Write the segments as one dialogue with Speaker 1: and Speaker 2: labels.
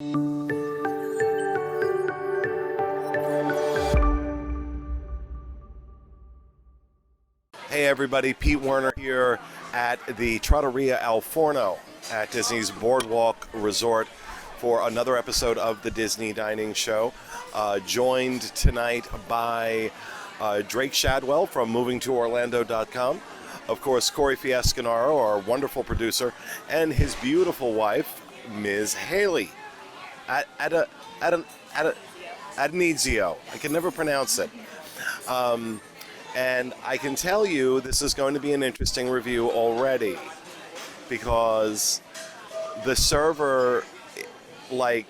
Speaker 1: Hey everybody, Pete Werner here at the Trattoria al Forno at Disney's Boardwalk Resort for another episode of the Disney Dining Show. Joined tonight by Drake Shadwell from movingtoorlando.com. Of course, Corey Fiascanaro, our wonderful producer, and his beautiful wife, Ms. Haley. Adenizio. I can never pronounce it. And I can tell you this is going to be an interesting review already because the server, I'm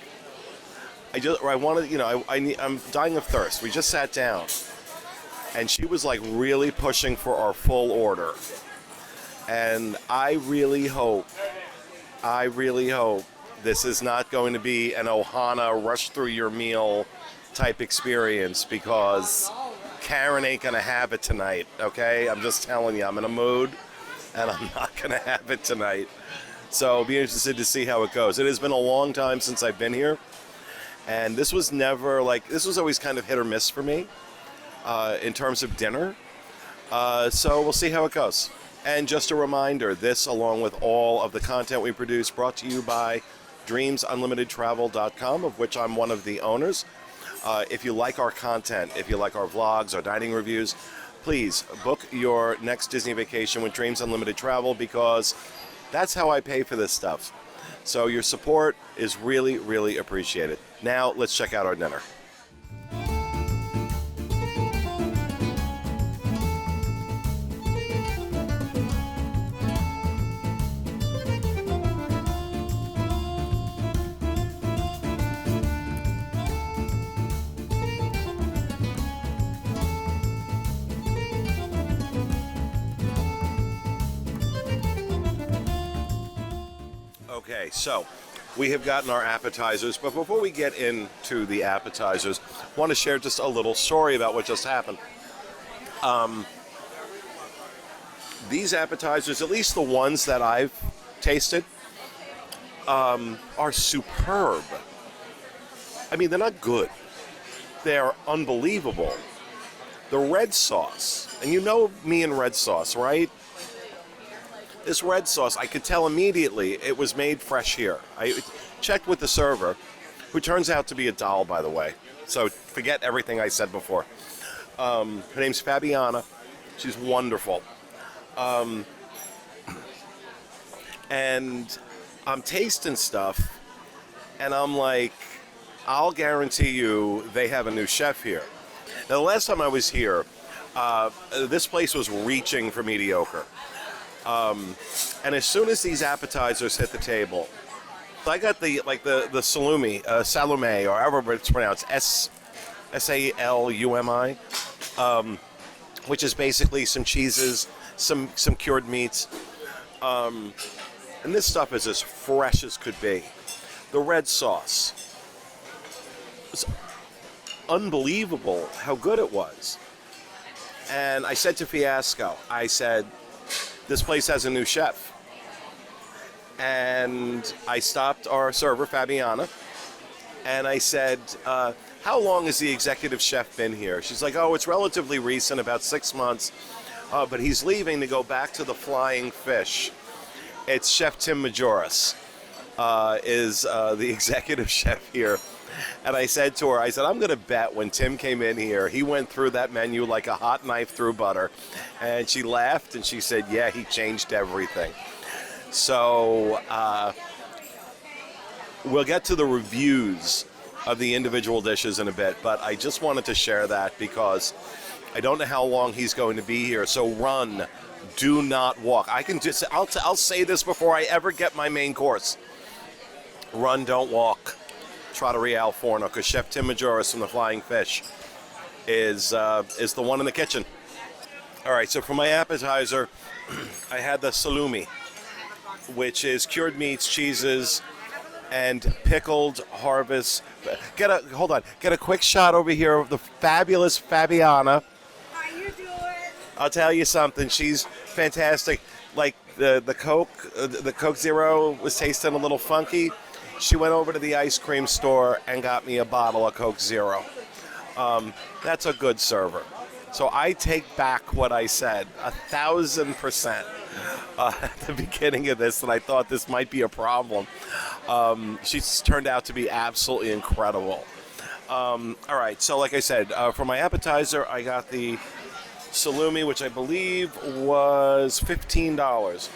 Speaker 1: dying of thirst. We just sat down and she was like really pushing for our full order. And I really hope this is not going to be an Ohana rush through your meal type experience because Karen ain't gonna have it tonight, okay? I'm just telling you, I'm in a mood and I'm not gonna have it tonight. So be interested to see how it goes. It has been a long time since I've been here, and this was always kind of hit or miss for me in terms of dinner. So we'll see how it goes. And just a reminder, this along with all of the content we produce brought to you by DreamsUnlimitedTravel.com, of which I'm one of the owners. If you like our content, if you like our vlogs, our dining reviews, please book your next Disney vacation with Dreams Unlimited Travel because that's how I pay for this stuff. So your support is really, really appreciated. Now let's check out our dinner. Okay, so we have gotten our appetizers, but before we get into the appetizers, I want to share just a little story about what just happened. These appetizers, at least the ones that I've tasted, are superb. I mean, they're not good. They're unbelievable. The red sauce, and you know me and red sauce, right? This red sauce, I could tell immediately it was made fresh here. I checked with the server, who turns out to be a doll, by the way. So forget everything I said before. Her name's Fabiana. She's wonderful. And I'm tasting stuff, and I'm like, I'll guarantee you they have a new chef here. Now, the last time I was here, this place was reaching for mediocre. And as soon as these appetizers hit the table, I got the salumi, salumi, or however it's pronounced, S-A-L-U-M-I, which is basically some cheeses, some cured meats, and this stuff is as fresh as could be. The red sauce, it's unbelievable how good it was. And I said to Fiasco, I said, this place has a new chef. And I stopped our server, Fabiana, and I said, how long has the executive chef been here? She's like, oh, it's relatively recent, about 6 months, but he's leaving to go back to the Flying Fish. It's Chef Tim Majoris, is the executive chef here. And I said to her, I'm going to bet when Tim came in here, he went through that menu like a hot knife through butter. And she laughed and she said, yeah, he changed everything. So we'll get to the reviews of the individual dishes in a bit, but I just wanted to share that because I don't know how long he's going to be here. So run, do not walk. I'll say this before I ever get my main course. Run, don't walk. Trattoria al forno, because Chef Tim Majoris from the Flying Fish is the one in the kitchen. All right, so for my appetizer, I had the salumi, which is cured meats, cheeses, and pickled harvest. Get a quick shot over here of the fabulous Fabiana.
Speaker 2: How you doing?
Speaker 1: I'll tell you something. She's fantastic. Like the Coke Zero was tasting a little funky. she went over to the ice cream store and got me a bottle of Coke Zero. That's a good server. So I take back what I said 1,000% at the beginning of this, and I thought this might be a problem. She's turned out to be absolutely incredible. All right, so like I said, for my appetizer, I got the salumi, which I believe was $15.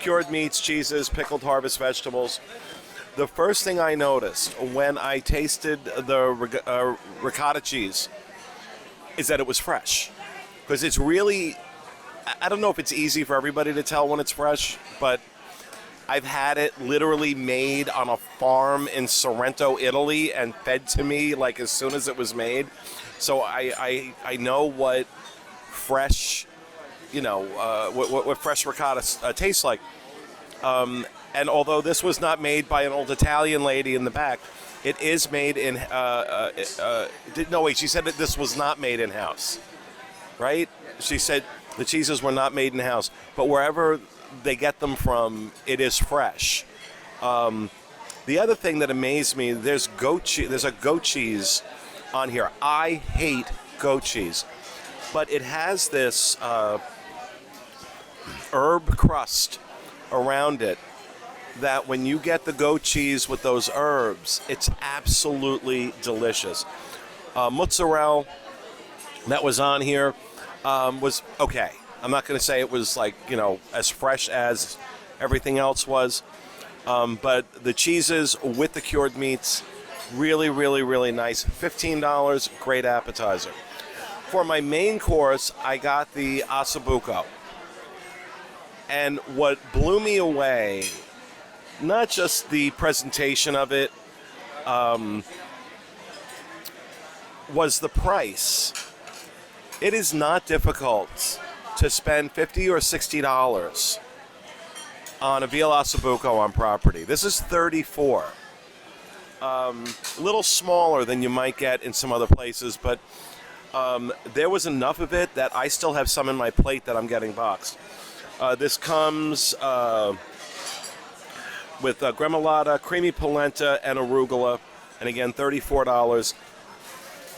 Speaker 1: Cured meats, cheeses, pickled harvest vegetables. The first thing I noticed when I tasted the ricotta cheese is that it was fresh. Because it's really, I don't know if it's easy for everybody to tell when it's fresh, but I've had it literally made on a farm in Sorrento, Italy, and fed to me like as soon as it was made. So I know what fresh, what fresh ricotta tastes like. And although this was not made by an old Italian lady in the back, it is made in. No, wait. She said that this was not made in house, right? She said the cheeses were not made in house, but wherever they get them from, it is fresh. The other thing that amazed me, there's goat cheese. There's a goat cheese on here. I hate goat cheese, but it has this herb crust around it that when you get the goat cheese with those herbs, it's absolutely delicious. Mozzarella that was on here was okay. I'm not going to say it was like, as fresh as everything else was, but the cheeses with the cured meats, really, really, really nice. $15, great appetizer. For my main course, I got the ossobuco. And what blew me away, not just the presentation of it, was the price. It is not difficult to spend $50 or $60 on a veal ossobuco on property. This is $34. A little smaller than you might get in some other places, but there was enough of it that I still have some in my plate that I'm getting boxed. This comes with gremolata, creamy polenta, and arugula, and again, $34.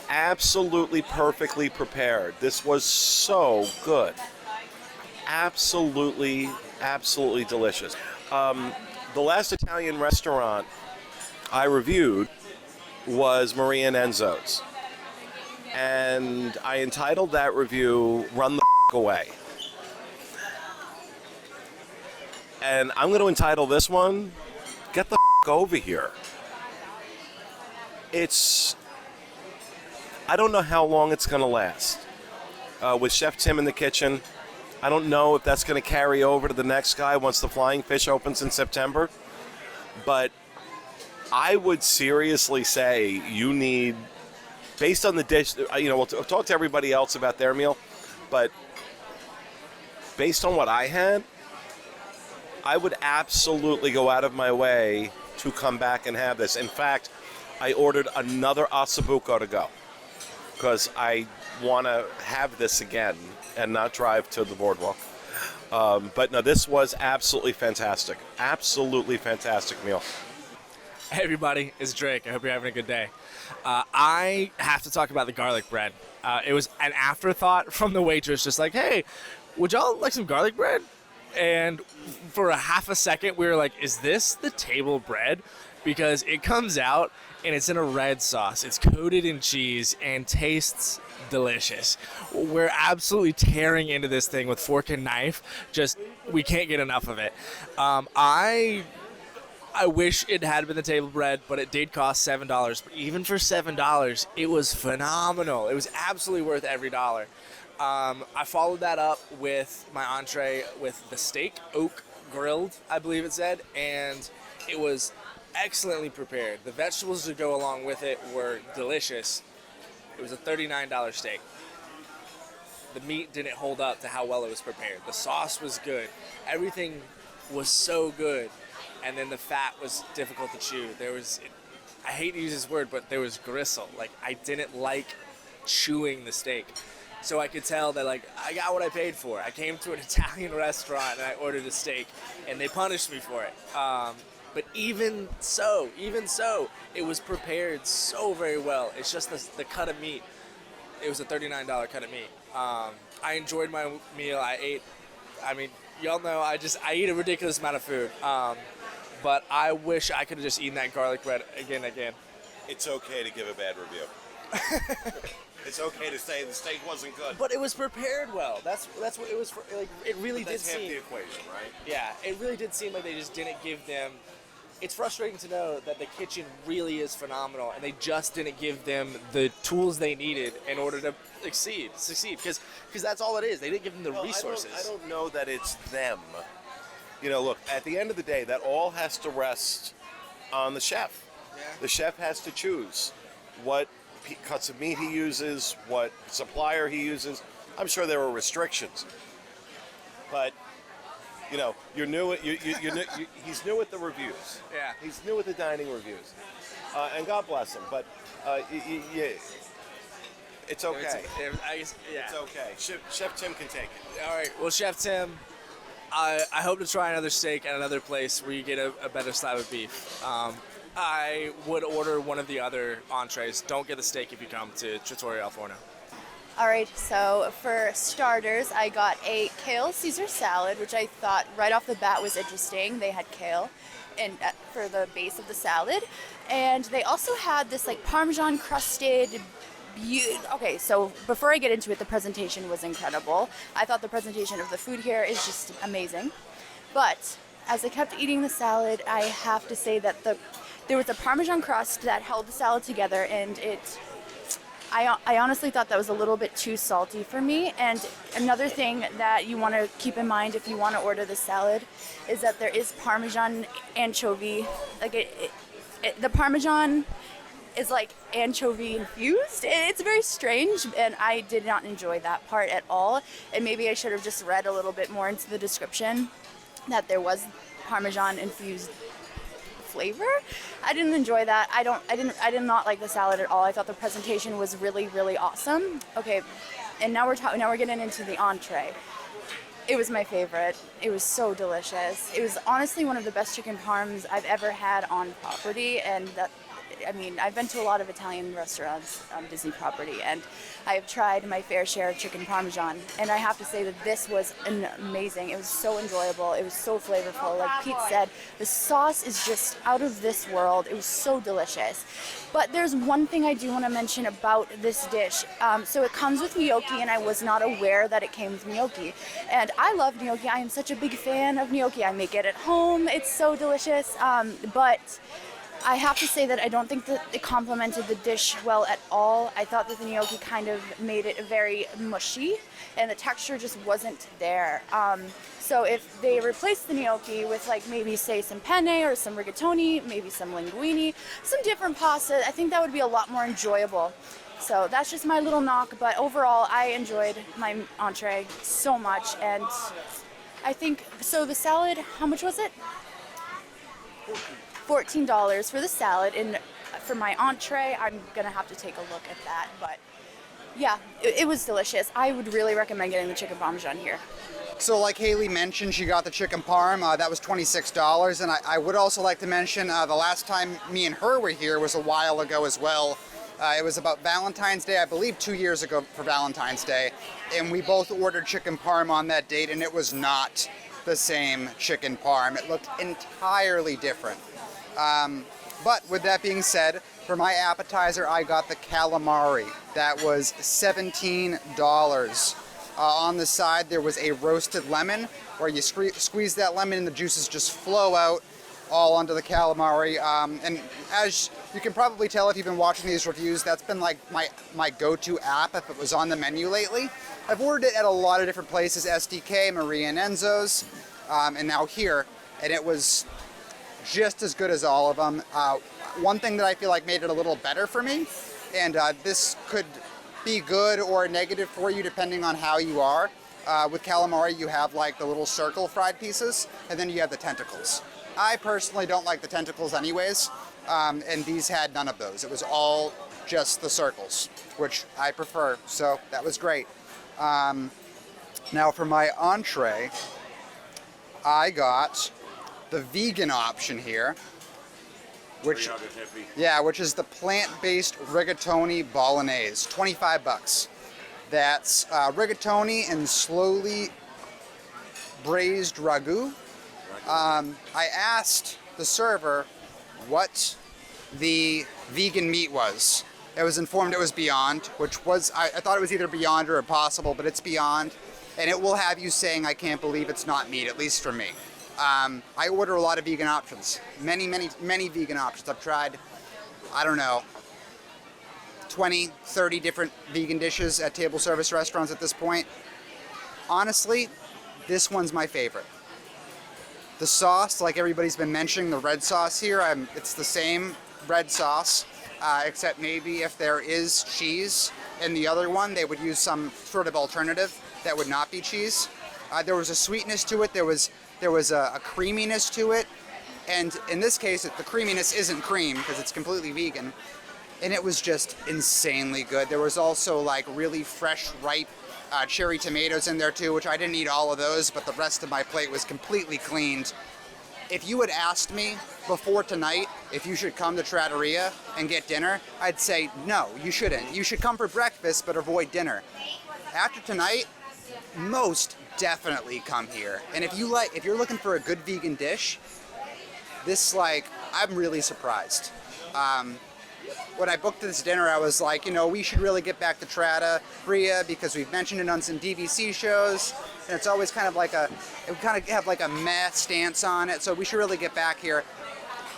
Speaker 1: Absolutely perfectly prepared. This was so good. Absolutely, absolutely delicious. The last Italian restaurant I reviewed was Maria and Enzo's. And I entitled that review, Run the Away. And I'm going to entitle this one, Get the Over Here. I don't know how long it's going to last. With Chef Tim in the kitchen, I don't know if that's going to carry over to the next guy once the Flying Fish opens in September. But I would seriously say you need, based on the dish, we'll talk to everybody else about their meal, but based on what I had, I would absolutely go out of my way to come back and have this. In fact, I ordered another ossobuco to go because I want to have this again and not drive to the Boardwalk. But no, this was absolutely fantastic. Absolutely fantastic meal.
Speaker 2: Hey everybody, it's Drake. I hope you're having a good day. I have to talk about the garlic bread. It was an afterthought from the waitress, just like, hey, would y'all like some garlic bread? And for a half a second, we were like, is this the table bread? Because it comes out and it's in a red sauce. It's coated in cheese and tastes delicious. We're absolutely tearing into this thing with fork and knife. Just, we can't get enough of it. I wish it had been the table bread, but it did cost $7. But even for $7, it was phenomenal. It was absolutely worth every dollar. I followed that up with my entree with the steak, oak grilled, I believe it said, and it was excellently prepared. The vegetables that go along with it were delicious. It was a $39 steak. The meat didn't hold up to how well it was prepared. The sauce was good. Everything was so good. And then the fat was difficult to chew. I hate to use this word, but there was gristle. Like, I didn't like chewing the steak. So I could tell that, like, I got what I paid for. I came to an Italian restaurant and I ordered a steak, and they punished me for it. But even so, it was prepared so very well. It's just the cut of meat. It was a $39 cut of meat. I enjoyed my meal. I mean, y'all know I eat a ridiculous amount of food. But I wish I could have just eaten that garlic bread again.
Speaker 1: It's okay to give a bad review. It's okay to say the steak wasn't good.
Speaker 2: But it was prepared well. That's what it was for. Like, it really did seem.
Speaker 1: That's half the equation, right?
Speaker 2: Yeah, it really did seem like they just didn't give them. It's frustrating to know that the kitchen really is phenomenal, and they just didn't give them the tools they needed in order to succeed. Because that's all it is. They didn't give them the resources.
Speaker 1: I don't know that it's them. You know, look, at the end of the day, that all has to rest on the chef.
Speaker 2: Yeah.
Speaker 1: The chef has to choose what cuts of meat he uses, what supplier he uses. I'm sure there are restrictions, but you know, you're new. He's new at the reviews.
Speaker 2: Yeah.
Speaker 1: He's new at the dining reviews, and God bless him. But yeah, it's okay.
Speaker 2: It's
Speaker 1: okay. Chef Tim can take it.
Speaker 2: All right. Well, Chef Tim, I hope to try another steak at another place where you get a better slab of beef. I would order one of the other entrees. Don't get the steak if you come to Trattoria al forno.
Speaker 3: All right, so for starters, I got a kale Caesar salad, which I thought right off the bat was interesting. They had kale and for the base of the salad, and they also had this like Parmesan crusted. Okay, so before I get into it, the presentation was incredible. I thought the presentation of the food here is just amazing. But as I kept eating the salad, I have to say that there was a Parmesan crust that held the salad together, and I honestly thought that was a little bit too salty for me. And another thing that you want to keep in mind if you want to order the salad is that there is Parmesan anchovy. Like the Parmesan is like anchovy infused. It's very strange, and I did not enjoy that part at all. And maybe I should have just read a little bit more into the description that there was Parmesan infused flavor. I didn't enjoy that. I did not like the salad at all. I thought the presentation was really, really awesome. Okay, and now we're getting into the entree. It was my favorite. It was so delicious. It was honestly one of the best chicken parms I've ever had on property, and I've been to a lot of Italian restaurants on Disney property, and I have tried my fair share of chicken parmesan, and I have to say that this was amazing. It was so enjoyable. It was so flavorful. Like Pete said, the sauce is just out of this world. It was so delicious. But there's one thing I do want to mention about this dish. So it comes with gnocchi, and I was not aware that it came with gnocchi. And I love gnocchi. I am such a big fan of gnocchi. I make it at home. It's so delicious. But I have to say that I don't think that it complemented the dish well at all. I thought that the gnocchi kind of made it very mushy, and the texture just wasn't there. So if they replaced the gnocchi with like maybe say some penne or some rigatoni, maybe some linguine, some different pasta, I think that would be a lot more enjoyable. So that's just my little knock, but overall I enjoyed my entree so much, and I think, so the salad, how much was it? $14 for the salad, and for my entree, I'm gonna have to take a look at that. But yeah, it was delicious. I would really recommend getting the chicken parmesan here.
Speaker 4: So like Haley mentioned, she got the chicken parm. That was $26. And I would also like to mention the last time me and her were here was a while ago as well. It was about Valentine's Day, I believe 2 years ago for Valentine's Day. And we both ordered chicken parm on that date, and it was not the same chicken parm. It looked entirely different. But with that being said, for my appetizer, I got the calamari. That was $17. On the side, there was a roasted lemon, where you squeeze that lemon and the juices just flow out all onto the calamari. And as you can probably tell if you've been watching these reviews, that's been like my go-to app if it was on the menu lately. I've ordered it at a lot of different places, SDK, Maria and Enzo's, and now here, and it was just as good as all of them. One thing that I feel like made it a little better for me, and this could be good or negative for you depending on how you are. With calamari, you have like the little circle fried pieces, and then you have the tentacles. I personally don't like the tentacles anyways, and these had none of those. It was all just the circles, which I prefer, so that was great. Now for my entree, I got the vegan option here, which is the plant-based rigatoni bolognese, 25 bucks. That's rigatoni and slowly braised ragu. I asked the server what the vegan meat was. I was informed it was Beyond, which was, I thought it was either Beyond or Impossible, but it's Beyond. And it will have you saying, I can't believe it's not meat, at least for me. I order a lot of vegan options. Many vegan options. I've tried, I don't know, 20, 30 different vegan dishes at table service restaurants at this point. Honestly, this one's my favorite. The sauce, like everybody's been mentioning, the red sauce here, it's the same red sauce, except maybe if there is cheese in the other one, they would use some sort of alternative that would not be cheese. There was a sweetness to it, there was a creaminess to it, and in this case, the creaminess isn't cream because it's completely vegan, and it was just insanely good. There was also like really fresh, ripe cherry tomatoes in there too, which I didn't eat all of those, but the rest of my plate was completely cleaned. If you had asked me before tonight if you should come to Trattoria and get dinner, I'd say no, you shouldn't. You should come for breakfast but avoid dinner. After tonight, most definitely come here. And if you're looking for a good vegan dish, I'm really surprised. When I booked this dinner, I was like, we should really get back to Trattoria because we've mentioned it on some DVC shows, and it's always kind of have like a meh stance on it, so we should really get back here.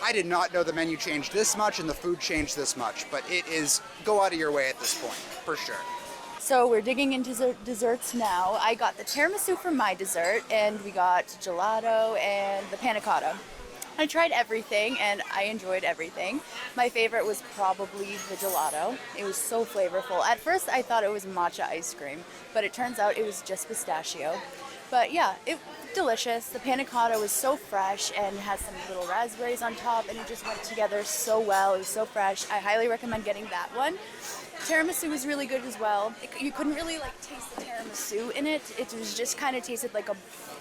Speaker 4: I did not know the menu changed this much and the food changed this much, but it is go out of your way at this point, for sure.
Speaker 3: So we're digging into desserts now. I got the tiramisu for my dessert, and we got gelato and the panna cotta. I tried everything, and I enjoyed everything. My favorite was probably the gelato. It was so flavorful. At first, I thought it was matcha ice cream, but it turns out it was just pistachio. But yeah, it delicious. The panna cotta was so fresh and has some little raspberries on top, and it just went together so well. It was so fresh. I highly recommend getting that one. Tiramisu was really good as well. You couldn't really taste the tiramisu in it. It was just kind of tasted like a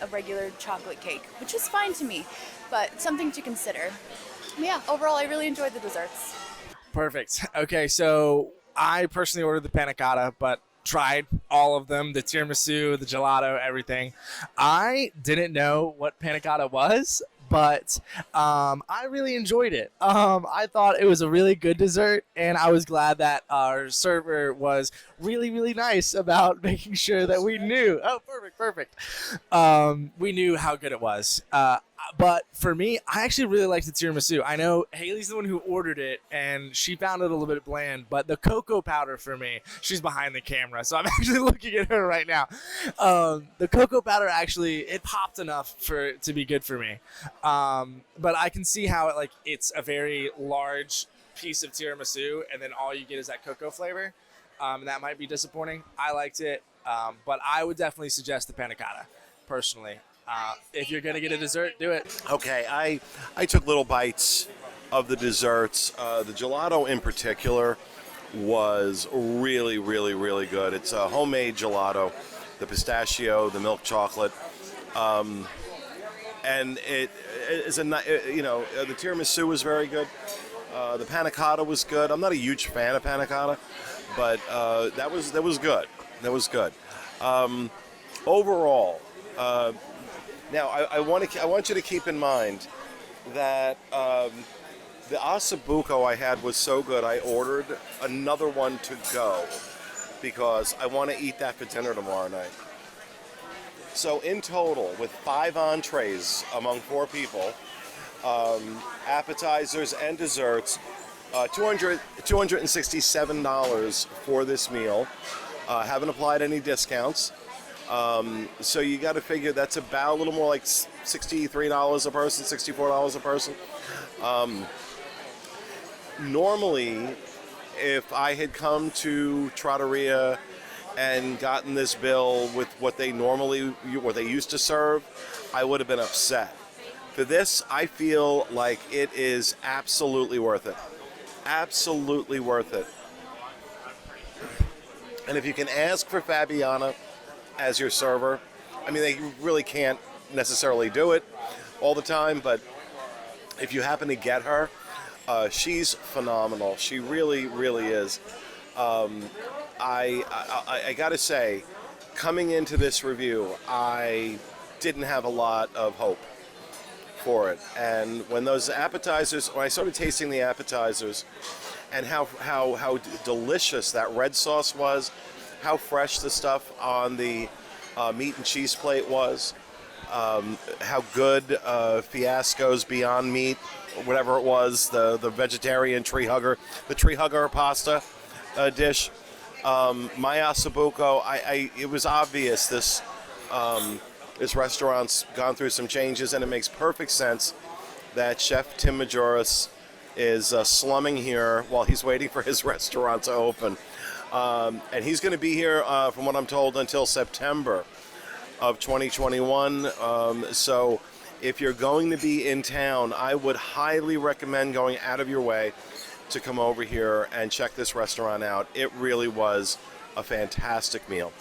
Speaker 3: regular chocolate cake, which is fine to me, but something to consider. Yeah, overall, I really enjoyed the desserts.
Speaker 2: Perfect. Okay, so I personally ordered the panna cotta, but tried all of them, the tiramisu, the gelato, everything. I didn't know what panna cotta was, but I really enjoyed it. I thought it was a really good dessert, and I was glad that our server was really, really nice about making sure that we knew. Oh, perfect. We knew how good it was. But for me, I actually really liked the tiramisu. I know Haley's the one who ordered it, and she found it a little bit bland. But the cocoa powder for me, she's behind the camera, so I'm actually looking at her right now. The cocoa powder actually, it popped enough to be good for me. But I can see how it's a very large piece of tiramisu, and then all you get is that cocoa flavor. And that might be disappointing. I liked it, but I would definitely suggest the panna cotta, personally. If you're going to get a dessert, do it.
Speaker 1: Okay, I took little bites of the desserts. The gelato in particular was really, really, really good. It's a homemade gelato, the pistachio, the milk chocolate, and it is the tiramisu was very good. The panna cotta was good. I'm not a huge fan of panna cotta, but that was good. That was good. Overall. Now, I want you to keep in mind that the ossobuco I had was so good, I ordered another one to go because I want to eat that for dinner tomorrow night. So in total, with 5 entrees among 4 people, appetizers and desserts, $267 for this meal. Haven't applied any discounts. So you got to figure that's about a little more like $63 a person, $64 a person. Normally, if I had come to Trattoria and gotten this bill with what they used to serve, I would have been upset. For this, I feel like it is absolutely worth it. Absolutely worth it. And if you can ask for Fabiana as your server, I mean, they really can't necessarily do it, all the time, but if you happen to get her, she's phenomenal. She really, really is. I gotta say, coming into this review, I didn't have a lot of hope for it. And when those appetizers, when I started tasting the appetizers, and how delicious that red sauce was, how fresh the stuff on the meat and cheese plate was, how good Fiasco's Beyond Meat, whatever it was, the vegetarian tree hugger pasta dish, my ossobuco, it was obvious this restaurant's gone through some changes, and it makes perfect sense that Chef Tim Majoris is slumming here while he's waiting for his restaurant to open. And he's going to be here, from what I'm told, until September of 2021. So if you're going to be in town, I would highly recommend going out of your way to come over here and check this restaurant out. It really was a fantastic meal.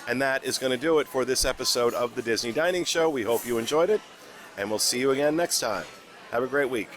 Speaker 1: And that is going to do it for this episode of the Disney Dining Show. We hope you enjoyed it, and we'll see you again next time. Have a great week.